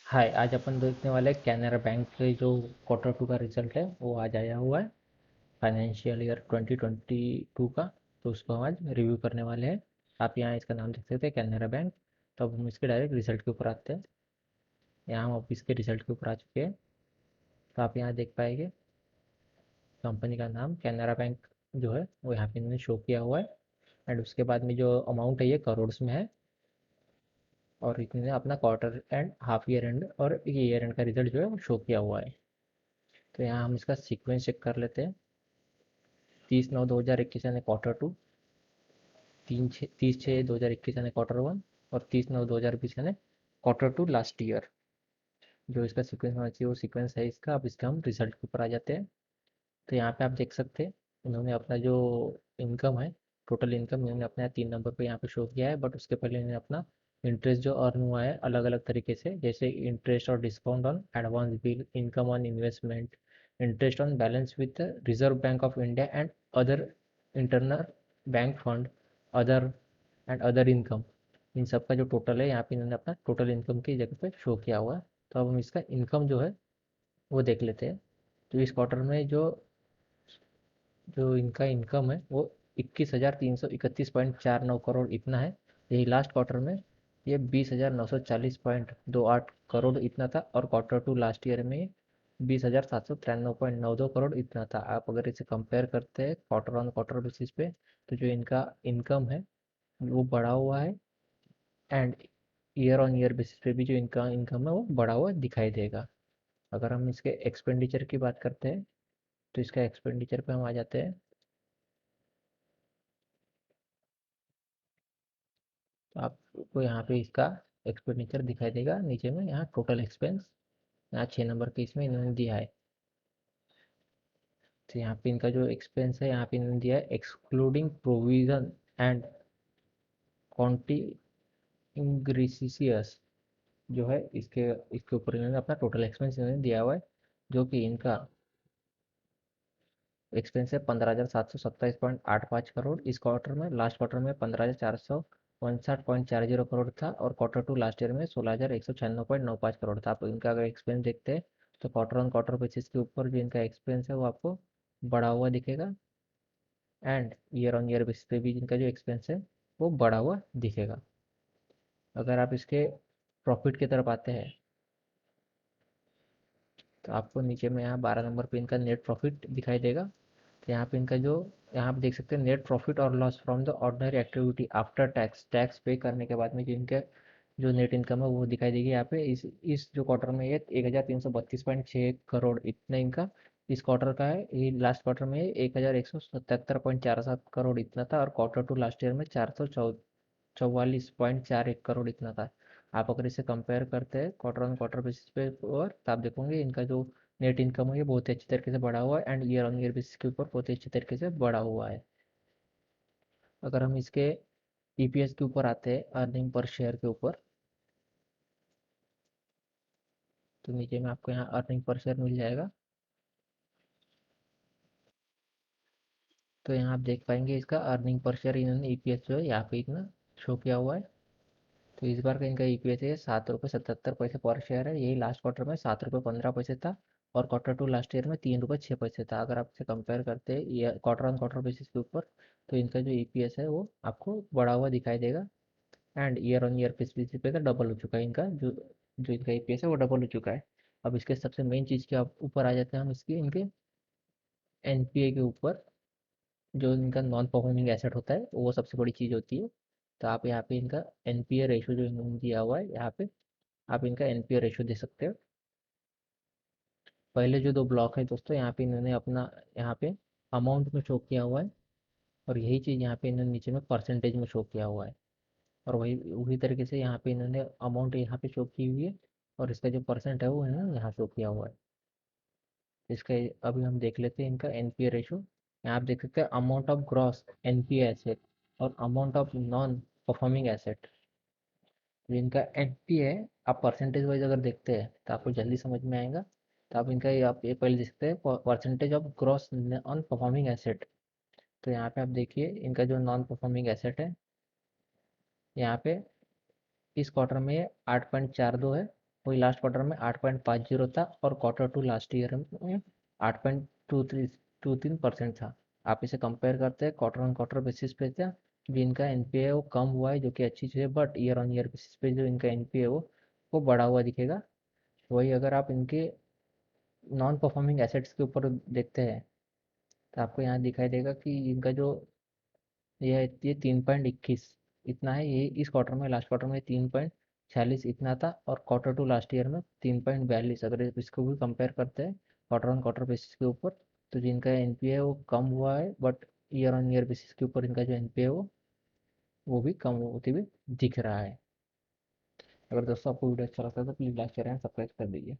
हाय, आज अपन देखने वाले हैं कैनरा बैंक के जो क्वार्टर टू का रिजल्ट है वो आज आया हुआ है फाइनेंशियल ईयर 2022 का। तो उसको हम आज रिव्यू करने वाले हैं। आप यहाँ इसका नाम देख सकते हैं कैनरा बैंक। तो अब हम इसके डायरेक्ट रिजल्ट के ऊपर आते हैं। यहाँ हम अब इसके रिजल्ट के ऊपर आ चुके हैं। तो आप यहाँ देख पाएंगे कंपनी का नाम कैनरा बैंक जो है वो यहाँ पे इन्होंने शो किया हुआ है। एंड उसके बाद में जो अमाउंट है ये करोड़ में है। और इन्होंने अपना quarter and half year and और ईयर एंड का रिजल्ट जो है वो शो किया हुआ है। तो यहाँ हम इसका सीक्वेंस चेक कर लेते हैं। 30/9/2021 यानी क्वार्टर टू, 30/6/2021 यानी क्वार्टर वन, और 30/9/2020 यानी क्वार्टर टू लास्ट ईयर। जो इसका सीक्वेंस होना चाहिए वो सीक्वेंस है इसका। अब इसका हम रिजल्ट के ऊपर आ जाते हैं। तो यहाँ पे आप देख सकते हैं इन्होंने अपना जो इनकम है, टोटल इनकम इन्होंने अपने 3 नंबर पे यहाँ पे शो किया है। बट उसके पहले इन्होंने अपना इंटरेस्ट जो अर्न हुआ है अलग अलग तरीके से, जैसे इंटरेस्ट और discount on advance bill, income on investment, interest on balance with Reserve Bank of India and other internal bank fund, other and other income. इन सब का जो टोटल है यहाँ पे इन्होंने अपना टोटल इनकम की जगह पे शो किया हुआ है। तो अब हम इसका इनकम जो है वो देख लेते हैं। तो इस क्वार्टर में जो जो इनका इनकम है वो 21,331.49 करोड़ इतना है। यही लास्ट क्वार्टर में ये 20,940.28 करोड़ इतना था, और क्वार्टर टू लास्ट ईयर में 20,793.92 करोड़ इतना था। आप अगर इसे कंपेयर करते हैं क्वार्टर ऑन क्वार्टर बेसिस पे, तो जो इनका इनकम है वो बढ़ा हुआ है। And year on year basis पे भी जो इनका इनकम है वो बढ़ा हुआ दिखाई देगा। अगर हम इसके एक्सपेंडिचर की बात करते हैं तो इसका एक्सपेंडिचर पे हम आ जाते हैं। तो आपको यहाँ पे इसका एक्सपेंडिचर दिखाई देगा नीचे में, यहाँ टोटल एक्सपेंस यहाँ 6 नंबर के इसमें इन्होंने दिया है। तो यहाँ पे इनका जो एक्सपेंस है यहाँ पे इन्होंने दिया है एक्सक्लूडिंग प्रोविजन एंड कॉन्टिंग्रिसियस, जो है इसके इसके ऊपर इन्होंने अपना टोटल एक्सपेंस इन्होंने दिया हुआ है। जो कि इनका एक्सपेंस है 15,727.85 करोड़ इस क्वार्टर में। लास्ट क्वार्टर में 15,459.40 करोड़ था, और क्वार्टर टू लास्ट ईयर में 16,196.95 करोड़ था। आप इनका अगर एक्सपेंस देखते हैं तो क्वार्टर ऑन क्वार्टर बेसिस के ऊपर जो इनका एक्सपेंस है वो आपको बढ़ा हुआ दिखेगा। And year on year basis पे भी इनका जो एक्सपेंस है वो बढ़ा हुआ दिखेगा। अगर आप इसके प्रॉफिट की तरफ आते हैं तो आपको नीचे में यहाँ 12 नंबर पे इनका नेट प्रॉफिट दिखाई देगा। तो यहाँ पे इनका जो यहाँ पे देख सकते हैं नेट प्रॉफिट और loss from the ordinary activity after tax, tax पे करने के बाद में जो इनके जो नेट इनकम है वो दिखाई देगी यहाँ पे। इस जो क्वार्टर में ये 1,332.6 करोड़ इतना इनका इस क्वार्टर का है। ये लास्ट क्वार्टर में 1,177.47 करोड़ इतना था, और क्वार्टर टू लास्ट ईयर में 444.41 करोड़ इतना था। आप अगर इसे कंपेयर करते हैं क्वार्टर ऑन क्वार्टर बेसिस पे और तो आप देखोगे इनका जो नेट इनकम है ये बहुत ही अच्छी तरीके से बढ़ा हुआ है, and year on year basis के ऊपर बहुत ही अच्छी तरीके से बढ़ा हुआ है। अगर हम इसके ईपीएस के ऊपर आते हैं, अर्निंग पर शेयर के ऊपर, तो नीचे में आपको यहाँ अर्निंग पर शेयर मिल जाएगा। तो यहाँ आप देख पाएंगे इसका अर्निंग पर शेयर इन्होंने ईपीएस जो है यहाँ पे इतना शो किया हुआ है। तो इस बार का इनका ईपीएस है 7 रुपये 77 पैसे पर शेयर है। यही लास्ट क्वार्टर में 7 रुपये 15 पैसे था, और क्वार्टर टू लास्ट ईयर में 3 रुपये 6 पैसे था। अगर आप इसे कंपेयर करते हैं ये क्वार्टर ऑन क्वार्टर बेसिस के ऊपर, तो इनका जो ईपीएस है वो आपको बढ़ा हुआ दिखाई देगा। And year on year basis पे तो डबल हो चुका है इनका जो जो इनका ईपीएस है वो डबल हो चुका है। अब इसके सबसे मेन चीज़ के ऊपर आ जाते हैं हम, इसके इनके एनपीए के ऊपर। जो इनका नॉन परफॉर्मिंग एसेट होता है वो सबसे बड़ी चीज़ होती है। तो आप यहाँ पे इनका एनपीए रेशो जो इन्होंने दिया हुआ है यहाँ पे आप इनका एनपीए रेशो दे सकते हो। पहले जो दो ब्लॉक है दोस्तों यहाँ पे इन्होंने अपना यहाँ पे अमाउंट में शो किया हुआ है, और यही चीज़ यहाँ पे इन्होंने नीचे में परसेंटेज में शो किया हुआ है। और वही उसी तरीके से यहाँ पे इन्होंने अमाउंट यहाँ पे शो की हुई है, और इसका जो परसेंट है वो इन्होंने यहाँ शो किया हुआ है। इसका अभी हम देख लेते हैं इनका एनपीए रेशो। यहाँ आप देख सकते हैं amount of gross NPA asset और amount of non performing asset. जो इनका एनपी है, आप परसेंटेज वाइज अगर देखते हैं तो आपको जल्दी समझ में आएगा। तो आप इनका ये आप ये पहले देख सकते हैं percentage of gross on performing asset. तो यहाँ पे आप देखिए इनका जो नॉन परफॉर्मिंग एसेट है यहाँ पे इस क्वार्टर में 8.42 है। वही लास्ट क्वार्टर में 8.50 था और क्वार्टर टू लास्ट ईयर में 8.23% था। आप इसे कंपेयर करते हैं क्वार्टर ऑन क्वार्टर बेसिस पे था, जो इनका एनपीए है वो कम हुआ है, जो कि अच्छी चीज़ है, but year on year basis पे जो इनका एनपीए है वो बढ़ा हुआ दिखेगा। वही अगर आप इनके नॉन परफॉर्मिंग एसेट्स के ऊपर देखते हैं तो आपको यहाँ दिखाई देगा कि इनका जो ये 3.21 इतना है, ये इस क्वार्टर में, लास्ट क्वार्टर में 3.46 इतना था, और क्वार्टर टू लास्ट ईयर में 3.42। अगर इसको भी कंपेयर करते हैं क्वार्टर ऑन क्वार्टर बेसिस के ऊपर, तो जिनका एनपीए है वो कम हुआ है, but year on year basis के ऊपर इनका जो एनपीए है वो भी कम होते हुए दिख रहा है। अगर दोस्तों आपको वीडियो अच्छा लगता है तो please like share and subscribe कर दीजिए।